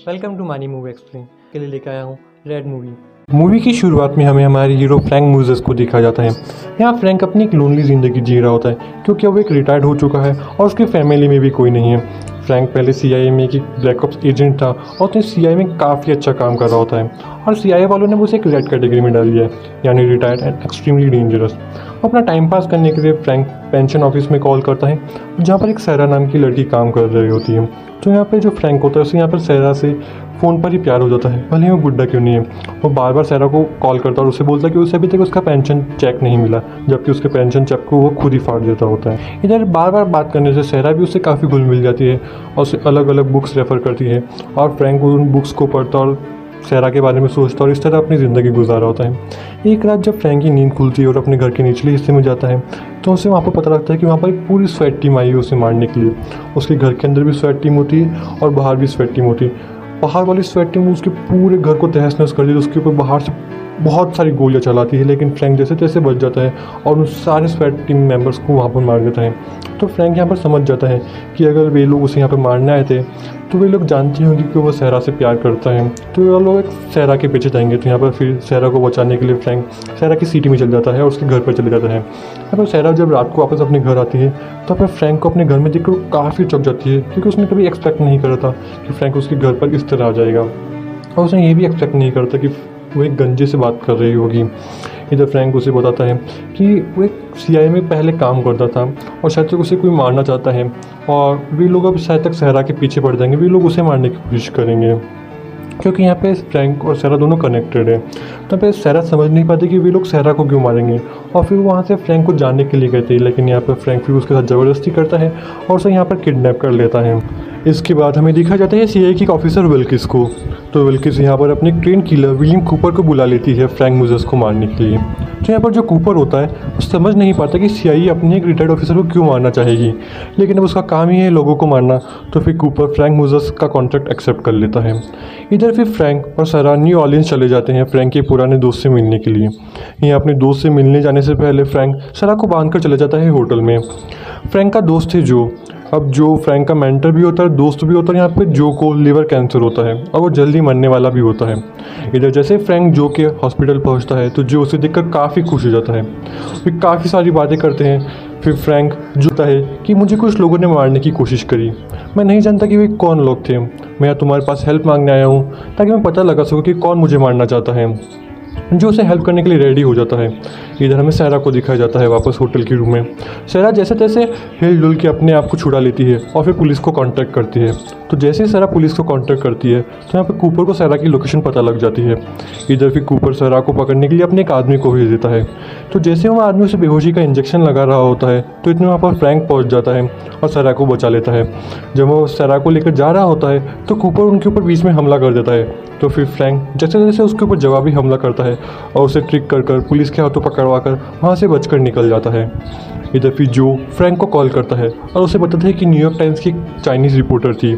Welcome to मानी movie explain के लिए लेकर आया हूँ रेड मूवी की शुरुआत में हमें हमारे हीरो फ्रैंक मुजस को दिखा जाता है। यहाँ फ्रैंक अपनी एक लोनली ज़िंदगी जी रहा होता है क्योंकि वो एक रिटायर्ड हो चुका है और उसकी फैमिली में भी कोई नहीं है। फ्रैंक पहले सीआईए में एक ब्लैक ऑप्स एजेंट था और उसने सीआईए में काफ़ी अच्छा काम कर रहा होता है और सीआईए वालों ने उसे एक रेड कैटेगरी में डाल दिया है, यानी रिटायर्ड एंड एक्सट्रीमली डेंजरस। अपना टाइम पास करने के लिए फ्रैंक पेंशन ऑफिस में कॉल करता है जहाँ पर एक सैरा नाम की लड़की काम कर रही होती है। तो यहाँ पे जो फ्रैंक होता है उसे यहाँ पर सैरा से फ़ोन पर ही प्यार हो जाता है, भले ही वो बुड्ढा क्यों नहीं है। वो बार बार सैरा को कॉल करता है और उसे बोलता है कि उसे अभी तक उसका पेंशन चेक नहीं मिला, जबकि उसके पेंशन चेक को वो खुद ही फाड़ देता होता है। इधर बार बार बात करने से सैरा भी उससे काफ़ी घुल मिल जाती है और उसे अलग अलग बुक्स रेफ़र करती है और फ्रैंक उन बुक्स को पढ़ता और सैरा के बारे में सोचता और इस तरह अपनी ज़िंदगी गुजारा होता है। एक रात जब फ्रैंक की नींद खुलती है और अपने घर के निचले हिस्से में जाता है तो उसे वहाँ पर पता लगता है कि वहाँ पर एक पूरी स्वेट टीम आई है उसे मारने के लिए। उसके घर के अंदर भी स्वेट टीम होती है और बाहर भी स्वेट टीम होती है। बाहर वाली स्वेट टीम उसके पूरे घर को तहस नहस कर देती है, उसके ऊपर बाहर से बहुत सारी गोलियां चलाती है, लेकिन फ्रैंक जैसे तैसे बच जाता है और उन सारे स्वेट टीम मेंबर्स को वहाँ पर मार देता है। तो फ्रैंक यहाँ पर समझ जाता है कि अगर वे लोग उसे यहाँ पर मारने आए थे तो वे लोग जानते होंगे कि वो सैरा से प्यार करता है, तो वे लोग एक सैरा के पीछे जाएंगे। तो यहाँ पर फिर सैरा को बचाने के लिए फ्रैंक सैरा की सिटी में चल जाता है और उसके घर पर चले जाता है। यहाँ पर सैरा जब रात को वापस अपने घर आती है तो फिर फ्रैंक को अपने घर में देखकर काफ़ी चौंक जाती है क्योंकि उसने कभी एक्सपेक्ट नहीं करा था कि फ्रैंक उसके घर पर इस तरह आ जाएगा और उसने ये भी एक्सपेक्ट नहीं करता कि वो एक गंजे से बात कर रही होगी। इधर फ्रैंक उसे बताता है कि वो एक सीआईए में पहले काम करता था और शायद तक उसे कोई मारना चाहता है और वे लोग अब शायद तक सैरा के पीछे पड़ जाएंगे, वे लोग उसे मारने की कोशिश करेंगे क्योंकि यहाँ पे फ्रैंक और सैरा दोनों कनेक्टेड है। तो पे सैरा समझ नहीं पाती कि वे लोग सैरा को क्यों मारेंगे और फिर वहाँ से फ्रैंक को जानने के लिए कहते हैं, लेकिन यहाँ पर फ्रैंक फिर उसके साथ ज़बरदस्ती करता है और उसे यहाँ पर किडनैप कर लेता है। इसके बाद हमें दिखा जाता है सीआईए की ऑफिसर विल्किस को। तो विल्किस यहाँ पर अपने ट्रेन किलर विलियम कूपर को बुला लेती है फ्रैंक मुजस को मारने के लिए। तो यहाँ पर जो कूपर होता है वो समझ नहीं पाता कि सीआईए अपने एक रिटायर्ड ऑफिसर को क्यों मारना चाहेगी, लेकिन अब उसका काम ही है लोगों को मारना। तो फिर कूपर फ्रैंक मुजस का कॉन्ट्रैक्ट एक्सेप्ट कर लेता है। इधर फिर फ्रैंक और सैरा न्यू ऑर्लियंस चले जाते हैं फ्रैंक के पुराने दोस्त से मिलने के लिए। यहाँ अपने दोस्त से मिलने जाने से पहले फ्रैंक सैरा को बांध कर चला जाता है होटल में। फ्रैंक का दोस्त है जो, अब जो फ्रैंक का मेंटर भी होता है, दोस्त भी होता है। यहाँ पे जो को लिवर कैंसर होता है और वो जल्दी मरने वाला भी होता है। इधर जैसे फ्रैंक जो के हॉस्पिटल पहुँचता है तो जो उसे देखकर काफ़ी खुश हो जाता है, फिर काफ़ी सारी बातें करते हैं। फिर फ्रैंक जोता है कि मुझे कुछ लोगों ने मारने की कोशिश करी, मैं नहीं जानता कि वे कौन लोग थे, मैं यहाँ तुम्हारे पास हेल्प मांगने आया हूँ ताकि मैं पता लगा सकूँ कि कौन मुझे मारना चाहता है। जो उसे हेल्प करने के लिए रेडी हो जाता है। इधर हमें सैरा को दिखाया जाता है वापस होटल के रूम में। सैरा जैसे तैसे हिल डुल के अपने आप को छुड़ा लेती है और फिर पुलिस को कांटेक्ट करती है। तो जैसे ही सैरा पुलिस को कांटेक्ट करती है तो यहाँ पर कूपर को सैरा की लोकेशन पता लग जाती है। इधर फिर कूपर सैरा को पकड़ने के लिए अपने एक आदमी को भेज देता है। तो जैसे वो आदमी उसे बेहोशी का इंजेक्शन लगा रहा होता है तो इतने वहाँ पर फ्रैंक पहुँच जाता है और सैरा को बचा लेता है। जब वो सैरा को लेकर जा रहा होता है तो कूपर उनके ऊपर बीच में हमला कर देता है। तो फिर फ्रैंक जैसे जैसे उसके ऊपर जवाबी हमला करता है और उसे ट्रिक कर पुलिस के हाथों पकड़वा कर वहाँ से बचकर निकल जाता है। इधर फिर जो फ्रैंक को कॉल करता है और उसे बताता है कि न्यूयॉर्क टाइम्स की एक चाइनीज़ रिपोर्टर थी,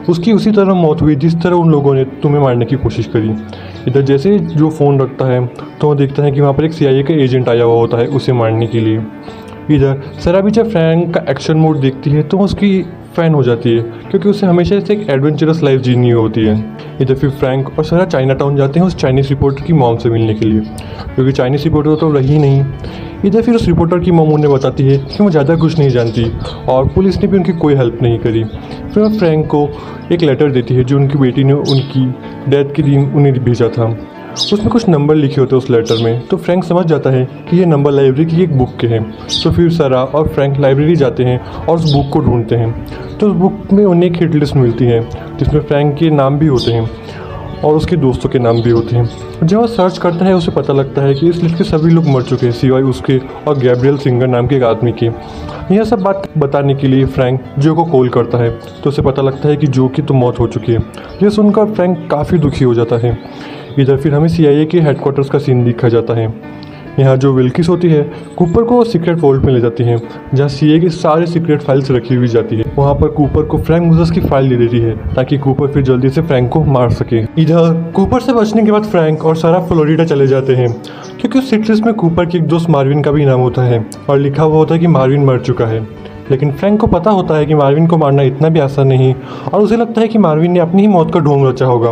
उसकी उसी तरह मौत हुई जिस तरह उन लोगों ने तुम्हें मारने की कोशिश करी। इधर जैसे जो फ़ोन रखता है तो वो देखता है कि वहाँ पर एक सीआईए का एजेंट आया हुआ होता है उसे मारने के लिए। इधर सैरा भी जब फ्रैंक का एक्शन मोड देखती है तो उसकी फ़ैन हो जाती है क्योंकि उसे हमेशा से एक एडवेंचरस लाइफ जीनी होती है। इधर फिर फ्रैंक और सैरा चाइना टाउन जाते हैं उस चाइनीज़ रिपोर्टर की मॉम से मिलने के लिए, क्योंकि चाइनीज़ रिपोर्टर तो रही नहीं। इधर फिर उस रिपोर्टर की मॉम उन्हें बताती है कि वो ज़्यादा कुछ नहीं जानती और पुलिस ने भी उनकी कोई हेल्प नहीं करी। फिर वो फ्रैंक को एक लेटर देती है जो उनकी बेटी ने उनकी डेथ के दिन उन्हें भेजा था। उसमें कुछ नंबर लिखे होते हैं उस लेटर में। तो फ्रैंक समझ जाता है कि ये नंबर लाइब्रेरी की एक बुक के हैं। तो फिर सैरा और फ्रैंक लाइब्रेरी जाते हैं और उस बुक को ढूंढते हैं। तो उस बुक में उन्हें एक हिट लिस्ट मिलती है जिसमें फ्रैंक के नाम भी होते हैं और उसके दोस्तों के नाम भी होते हैं। जब वो सर्च करता है उसे पता लगता है कि इस लिस्ट के सभी लोग मर चुके हैं सिवाय उसके और गैब्रियल सिंगर नाम के एक आदमी के। यह सब बात बताने के लिए फ्रैंक जो को कॉल करता है तो उसे पता लगता है कि जो की तो मौत हो चुकी है। यह सुनकर फ्रैंक काफ़ी दुखी हो जाता है। इधर फिर हमें सीआईए के हेडक्वार्टर्स का सीन दिखा जाता है। यहाँ जो विल्किस होती है कूपर को सीक्रेट वॉल्ट में ले जाती है जहाँ सीआईए की सारी सीक्रेट फाइल्स रखी हुई जाती है। वहाँ पर कूपर को फ्रैंक मुजस की फाइल दे देती है ताकि कूपर फिर जल्दी से फ्रैंक को मार सके। इधर कूपर से बचने के बाद फ्रैंक और सारा फ्लोरिडा चले जाते हैं क्योंकि उस सिटी में कूपर की एक दोस्त मार्विन का भी नाम होता है और लिखा हुआ होता है कि मार्विन मर चुका है। लेकिन फ्रैंक को पता होता है कि मार्विन को मारना इतना भी आसान नहीं, और उसे लगता है कि मार्विन ने अपनी ही मौत का ढोंग रचा होगा,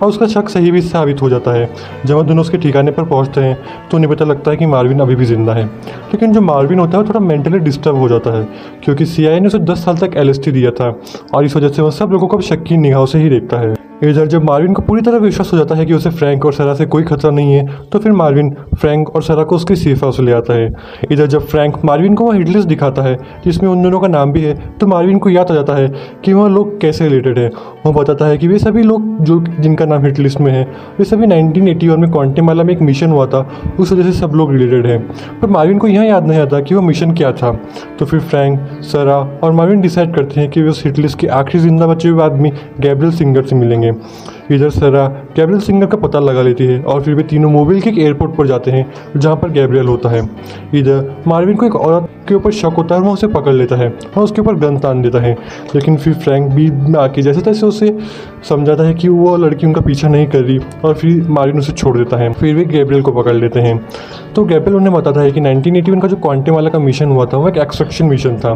और उसका शक सही भी साबित हो जाता है। जब वो दोनों उसके ठिकाने पर पहुंचते हैं तो उन्हें पता लगता है कि मार्विन अभी भी जिंदा है। लेकिन जो मार्विन होता है वो थोड़ा मेंटली डिस्टर्ब हो जाता है, क्योंकि CIA ने उसे 10 साल तक LSD दिया था, और इस वजह से वह सब लोगों को अब शक की निगाहों से ही देखता है। इधर जब मार्विन को पूरी तरह विश्वास हो जाता है कि उसे फ्रैंक और सरा से कोई खतरा नहीं है, तो फिर मार्विन फ्रैंक और सरा को उसके सेफ हाउस ले आता है। इधर जब फ्रैंक मार्विन को वह हिट लिस्ट दिखाता है जिसमें उन दोनों का नाम भी है, तो मार्विन को याद आ जाता है कि वह लोग कैसे रिलेटेड है। वह बताता है कि वे सभी लोग जो जिनका नाम हिट लिस्ट में है, वे सभी 1981 में क्वांटेमाला में एक मिशन हुआ था, उस वजह से सब लोग रिलेटेड हैं। पर मार्विन को यह याद नहीं आता कि वह मिशन क्या था। तो फिर फ्रैंक, सरा और मार्विन डिसाइड करते हैं कि वे उस हिट लिस्ट के आखिरी जिंदा बचे हुए आदमी गैब्रियल सिंगर से मिलेंगे। इधर सरा गैब्रियल सिंगर का पता लगा लेती है, और फिर वे तीनों मोबिल के एक एयरपोर्ट पर जाते हैं जहाँ पर गैब्रियल होता है। इधर मार्विन को एक औरत के ऊपर शक होता है और वह उसे पकड़ लेता है और उसके ऊपर गन तान देता है। लेकिन फिर फ्रैंक बीच में आके जैसे तैसे उसे समझाता है कि वो लड़की उनका पीछा नहीं कर रही, और फिर मार्विन उसे छोड़ देता है। फिर वे गैब्रियल को पकड़ लेते हैं। तो गैब्रियल उन्हें बताता है कि 1981 का जो क्वांटेमाला का मिशन हुआ था वो एक एक्सट्रैक्शन मिशन था,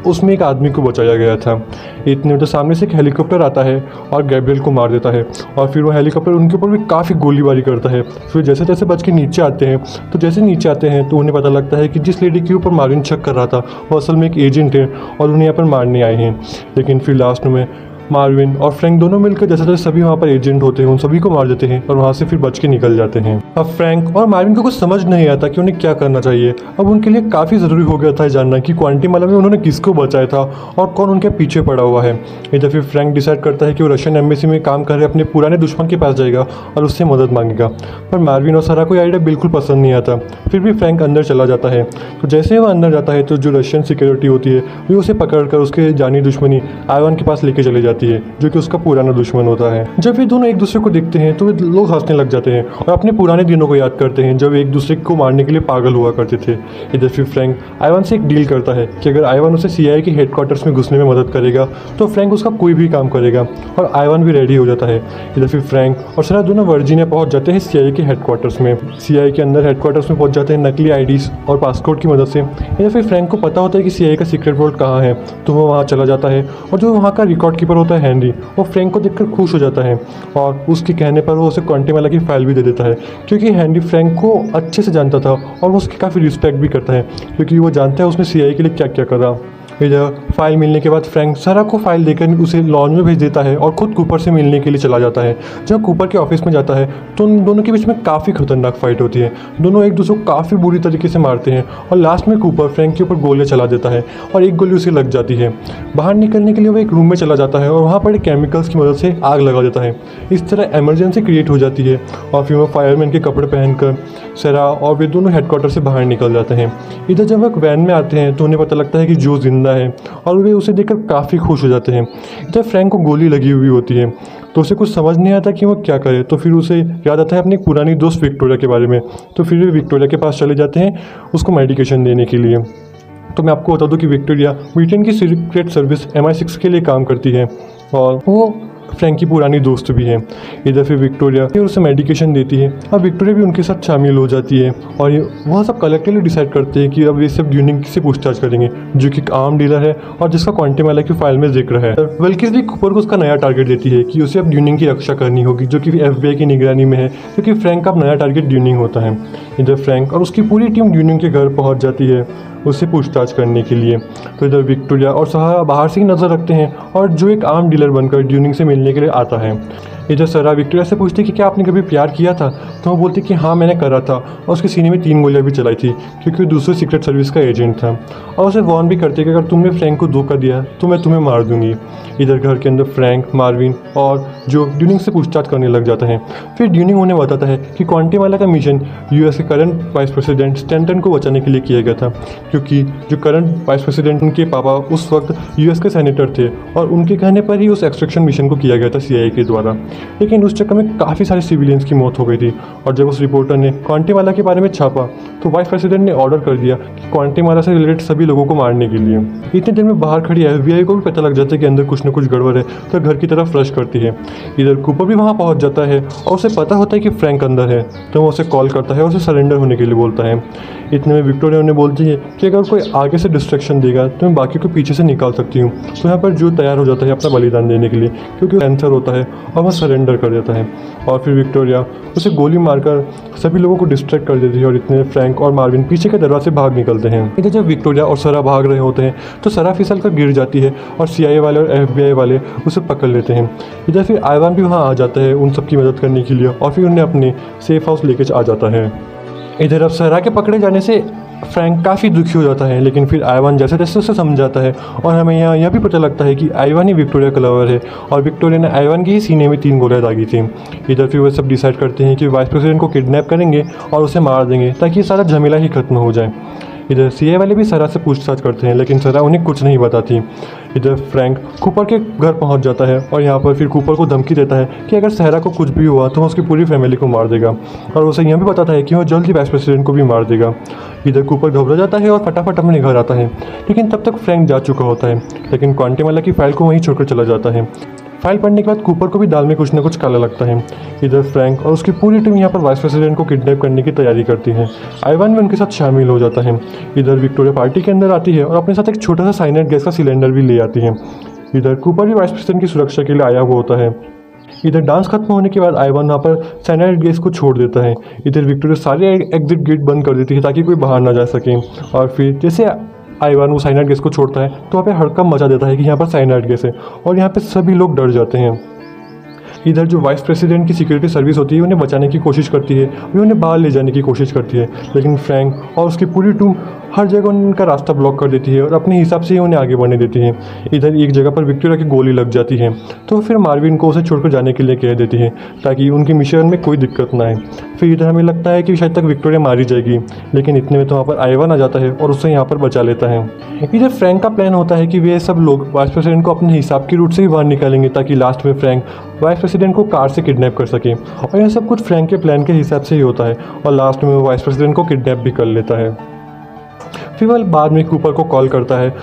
उसमें एक आदमी को बचाया गया था। इतने में तो सामने से एक हेलीकॉप्टर आता है और गैब्रियल को मार देता है, और फिर वो हेलीकॉप्टर उनके ऊपर भी काफ़ी गोलीबारी करता है। फिर जैसे तैसे बच के नीचे आते हैं, तो जैसे नीचे आते हैं तो उन्हें पता लगता है कि जिस लेडी के ऊपर मार्विन शक कर रहा था वो असल में एक एजेंट है और उन्हें यहाँ पर मारने आए हैं। लेकिन फिर लास्ट में मार्विन और फ्रैंक दोनों मिलकर जैसे तैसे सभी वहाँ पर एजेंट होते हैं, उन सभी को मार देते हैं और वहाँ से फिर बच के निकल जाते हैं। अब फ्रैंक और मार्विन को कुछ समझ नहीं आता कि उन्हें क्या करना चाहिए। अब उनके लिए काफ़ी ज़रूरी हो गया था जानना कि क्वांटेमाला में उन्होंने किसको बचाया था और कौन उनके पीछे पड़ा हुआ है। इधर फिर फ्रैंक डिसाइड करता है कि वो रशियन एम्बेसी में काम कर रहे अपने पुराने दुश्मन के पास जाएगा और उससे मदद मांगेगा। पर मार्विन और सरा को आइडिया बिल्कुल पसंद नहीं आता। फिर भी फ्रैंक अंदर चला जाता है। तो जैसे ही वो अंदर जाता है तो जो रशियन सिक्योरिटी होती है वो उसे पकड़कर उसके जानी दुश्मनी आइवान के पास लेके चली जाती है, जो कि उसका पुराना दुश्मन होता है। जब वे दोनों एक दूसरे को देखते हैं तो वे लोग हंसने लग जाते हैं और अपने पुराने दिनों को याद करते हैं जब एक दूसरे को मारने के लिए पागल हुआ करते थे। इधर फिर फ्रैंक आइवान से एक डील करता है कि अगर आइवान उसे CIA के हेडक्वार्टर्स में घुसने में मदद करेगा तो फ्रैंक उसका कोई भी काम करेगा, और आइवान भी रेडी हो जाता है। इधर फिर फ्रैंक और सरा दोनों वर्जीनिया पहुंच जाते हैं CIA के हेडक्वार्टर्स में। CIA के अंदर हेडक्वार्टर्स में पहुंच जाते हैं नकली IDs और पासपोर्ट की मदद से। इधर फिर फ्रैंक को पता होता है कि CIA का सीक्रेट वोल्ट कहाँ है, तो वो वहाँ चला जाता है, और जो वहाँ का रिकॉर्ड कीपर होता है हेनरी, वो फ्रैंक को देखकर खुश हो जाता है और उसके कहने पर वो उसे क्वांटेमाला की फाइल भी दे देता है, क्योंकि हेनरी फ्रैंक को अच्छे से जानता था और वो उसकी काफ़ी रिस्पेक्ट भी करता है, क्योंकि वो जानता है उसने CIA के लिए क्या क्या करा। इधर फाइल मिलने के बाद फ्रैंक सरा को फाइल देकर उसे लॉन्च में भेज देता है और खुद कूपर से मिलने के लिए चला जाता है। जब कूपर के ऑफिस में जाता है तो उन दोनों के बीच में काफ़ी खतरनाक फाइट होती है। दोनों एक दूसरे को काफ़ी बुरी तरीके से मारते हैं और लास्ट में कूपर फ्रैंक के ऊपर गोलियां चला देता है और एक गोली उसे लग जाती है। बाहर निकलने के लिए वो एक रूम में चला जाता है और वहाँ पर केमिकल्स की मदद से आग लगा देता है। इस तरह इमरजेंसी क्रिएट हो जाती है और फिर वो फायरमैन के कपड़े पहनकर सरा और वे दोनों हेडक्वार्टर से बाहर निकल जाते हैं। इधर जब वो वैन में आते हैं तो उन्हें पता लगता है कि जो जिंदा है और वे उसे देखकर काफ़ी खुश हो जाते हैं। इधर फ्रैंक को गोली लगी हुई होती है तो उसे कुछ समझ नहीं आता कि वो क्या करे। तो फिर उसे याद आता है अपनी पुरानी दोस्त विक्टोरिया के बारे में। तो फिर वे विक्टोरिया के पास चले जाते हैं उसको मेडिकेशन देने के लिए। तो मैं आपको बता दूं कि विक्टोरिया ब्रिटेन की सीक्रेट सर्विस MI6 के लिए काम करती है और वो फ्रैंक की पुरानी दोस्त भी है। इधर फिर विक्टोरिया फिर उसे मेडिकेशन देती है और विक्टोरिया भी उनके साथ शामिल हो जाती है और वह सब कलेक्टिवली डिसाइड करते हैं कि अब ये सब ड्यूनिंग से पूछताछ करेंगे, जो कि एक आर्म डीलर है और जिसका क्वांटेमाला की फाइल में जिक्र है। बल्कि भी कूपर को उसका नया टारगेट देती है कि उसे अब ड्यूनिंग की रक्षा करनी होगी, जो कि FBI की निगरानी में है, क्योंकि फ्रैंक का अब नया टारगेट ड्यूनिंग होता है। इधर फ्रैंक और उसकी पूरी टीम ड्यूनिंग के घर पहुँच जाती है उससे पूछताछ करने के लिए। तो इधर विक्टोरिया और सहारा बाहर से ही नज़र रखते हैं और जो एक आर्म डीलर बनकर ड्यूनिंग से मिलने के लिए आता है। इधर सरा विक्टोरिया से पूछती कि क्या आपने कभी प्यार किया था, तो वो बोलती कि हाँ मैंने करा था और उसके सीने में 3 गोलियां भी चलाई थी, क्योंकि वो दूसरे सीक्रेट सर्विस का एजेंट था। और उसे वार्न भी करती कि अगर तुमने फ्रैंक को धोखा दिया तो मैं तुम्हें मार दूंगी। इधर घर के अंदर फ्रैंक, मार्विन और जो ड्यूनिंग से पूछताछ करने लग जाता है। फिर ड्यूनिंग उन्हें बताता है कि क्वांटेमाला का मिशन US के करंट वाइस प्रेसिडेंट स्टैंटन को बचाने के लिए किया गया था, क्योंकि जो करंट वाइस प्रेसिडेंट उनके पापा उस वक्त US के सेनेटर थे और उनके कहने पर ही उस एक्सट्रैक्शन मिशन को किया गया था CIA के द्वारा। लेकिन उस चक्कर में काफ़ी सारे सिविलियंस की मौत हो गई थी। और जब उस रिपोर्टर ने क्वांटेमाला के बारे में छापा तो वाइस प्रेसिडेंट ने ऑर्डर कर दिया कि क्वांटेमाला से रिलेटेड सभी लोगों को मारने के लिए। इतने देर में बाहर खड़ी FBI को भी पता लग जाता है कि अंदर कुछ न कुछ गड़बड़ है, तो घर की तरफ रश करती है। इधर कूपर भी वहाँ पहुँच जाता है और उसे पता होता है कि फ्रैंक अंदर है, तो वो उसे कॉल करता है और उसे सरेंडर होने के लिए बोलता है। इतने में विक्टोरिया उन्हें बोलती है कि अगर कोई आगे से डिस्ट्रैक्शन देगा तो मैं बाकी को पीछे से निकाल सकती हूँ। तो यहाँ पर जो तैयार हो जाता है अपना बलिदान देने के लिए, क्योंकि वो आंसर होता है और वह सरेंडर कर देता है। और फिर विक्टोरिया उसे गोली मारकर सभी लोगों को डिस्ट्रैक्ट कर देती है और इतने फ्रैंक और मार्विन पीछे के दरवाजे से बाहर निकलते हैं। इधर जब विक्टोरिया और सरा भाग रहे होते हैं तो सरा फिसल कर गिर जाती है और CIA वाले और FBI वाले उसे पकड़ लेते हैं। इधर फिर आइवान भी वहाँ आ जाता है उन सबकी मदद करने के लिए और फिर उन्हें अपने सेफ हाउस लेके आ जाता है। इधर अब सरा के पकड़े जाने से फ्रैंक काफ़ी दुखी हो जाता है, लेकिन फिर आइवान जैसे तैसे उसे समझाता है और हमें यहाँ यह भी पता लगता है कि आइवान ही विक्टोरिया का लवर है और विक्टोरिया ने आइवान के ही सीने में 3 गोलियां दागी थी। इधर फिर वे सब डिसाइड करते हैं कि वाइस प्रेसिडेंट को किडनैप करेंगे और उसे मार देंगे ताकि ये सारा झमेला ही खत्म हो जाए। इधर CIA वाले भी सरा से पूछताछ करते हैं, लेकिन सरा उन्हें कुछ नहीं बताती। इधर फ्रैंक कूपर के घर पहुंच जाता है और यहाँ पर फिर कूपर को धमकी देता है कि अगर सहरा को कुछ भी हुआ तो वह उसकी पूरी फैमिली को मार देगा, और उसे यह भी बताता है कि वह जल्द ही वाइस प्रेसिडेंट को भी मार देगा। इधर कूपर घबरा जाता है और फटाफट अपने घर आता है, लेकिन तब तक फ्रैंक जा चुका होता है। लेकिन क्वांटेमाला की फाइल को वहीं छोड़कर चला जाता है। फाइल पढ़ने के बाद कूपर को भी दाल में कुछ न कुछ काला लगता है। इधर फ्रैंक और उसकी पूरी टीम यहाँ पर वाइस प्रेसिडेंट को किडनैप करने की तैयारी करती है। आइवान भी उनके साथ शामिल हो जाता है। इधर विक्टोरिया पार्टी के अंदर आती है और अपने साथ एक छोटा सा साइनाइड गैस का सिलेंडर भी ले आती है। इधर कूपर भी वाइस प्रेसिडेंट की सुरक्षा के लिए आया हुआ होता है। इधर डांस खत्म होने के बाद आइवान वहाँ पर साइनाइड गैस को छोड़ देता है। इधर विक्टोरिया सारे एग्जिट गेट बंद कर देती है ताकि कोई बाहर ना जा सके, और फिर जैसे आइवान वो साइनाइड गैस को छोड़ता है तो वहाँ पे हड़कंप मचा देता है कि यहाँ पर साइनाइड गैस है, और यहाँ पे सभी लोग डर जाते हैं। इधर जो वाइस प्रेसिडेंट की सिक्योरिटी सर्विस होती है उन्हें बचाने की कोशिश करती है, वे उन्हें बाहर ले जाने की कोशिश करती है, लेकिन फ्रैंक और उसकी पूरी टीम हर जगह उनका रास्ता ब्लॉक कर देती है और अपने हिसाब से ही उन्हें आगे बढ़ने देती है। इधर एक जगह पर विक्टोरिया की गोली लग जाती है तो फिर मार्विन को उसे छोड़कर जाने के लिए कह देती है ताकि उनके मिशन में कोई दिक्कत ना आए। फिर इधर हमें लगता है कि शायद तक विक्टोरिया मारी जाएगी, लेकिन इतने में तो वहाँ पर आइवान आ जाता है और उसे यहाँ पर बचा लेता है। इधर फ्रैंक का प्लान होता है कि वे सब लोग वाइस प्रेसिडेंट को अपने हिसाब की रूट से ही बाहर निकालेंगे ताकि लास्ट में फ्रैंक वाइस प्रेसिडेंट को कार से किडनैप कर सके, और यह सब कुछ फ्रैंक के प्लान के हिसाब से ही होता है और लास्ट में वो वाइस प्रेसिडेंट को किडनैप भी कर लेता है। फिर वह बाद में कूपर को कॉल करता है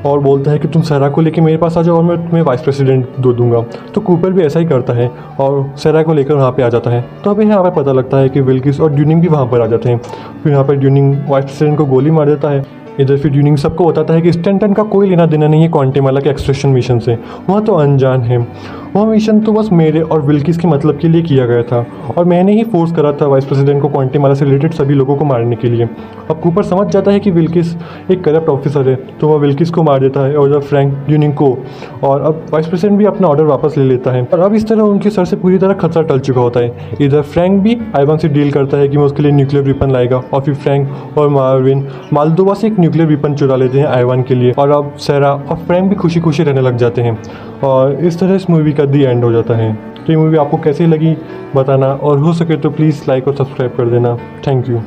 और बोलता है कि तुम सरा को लेकर मेरे पास आ जाओ और मैं तुम्हें वाइस प्रेसिडेंट दे दूंगा। तो कूपर भी ऐसा ही करता है और सरा को लेकर वहाँ पे आ जाता है। तो अभी यहाँ पर पता लगता है कि विल्किस और ड्यूनिंग भी वहाँ पर आ जाते हैं। फिर यहाँ पर ड्यूनिंग वाइस प्रेसिडेंट को गोली मार देता है। इधर फिर ड्यूनिंग सबको बताता है कि स्टैंटन का कोई लेना देना नहीं है क्वांटेमाला के एक्सट्रैक्शन मिशन से, वह तो अनजान है। वह मिशन तो बस मेरे और विल्किस के मतलब के लिए किया गया था और मैंने ही फोर्स करा था वाइस प्रेसिडेंट को क्वांटेमाला से रिलेटेड सभी लोगों को मारने के लिए। अब कूपर समझ जाता है कि विल्किस एक करप्ट ऑफिसर है, तो वह विल्किस को मार देता है और जब फ्रैंक ड्यूनिंग को, और अब वाइस प्रेसिडेंट भी अपना ऑर्डर वापस ले लेता है और अब इस तरह उनके सर से पूरी तरह खतरा टल चुका होता है। इधर फ्रैंक भी आइवान से डील करता है कि मैं उसके लिए न्यूक्लियर वेपन लाएगा, और फिर फ्रैंक और मार्विन मालदोवा से एक न्यूक्लियर वेपन चुरा लेते हैं आइवान के लिए, और अब सरा और फ्रैंक भी खुशी खुशी रहने लग जाते हैं। और इस तरह इस मूवी का दी एंड हो जाता है। तो ये मूवी आपको कैसी लगी बताना, और हो सके तो प्लीज़ लाइक और सब्सक्राइब कर देना। Thank you.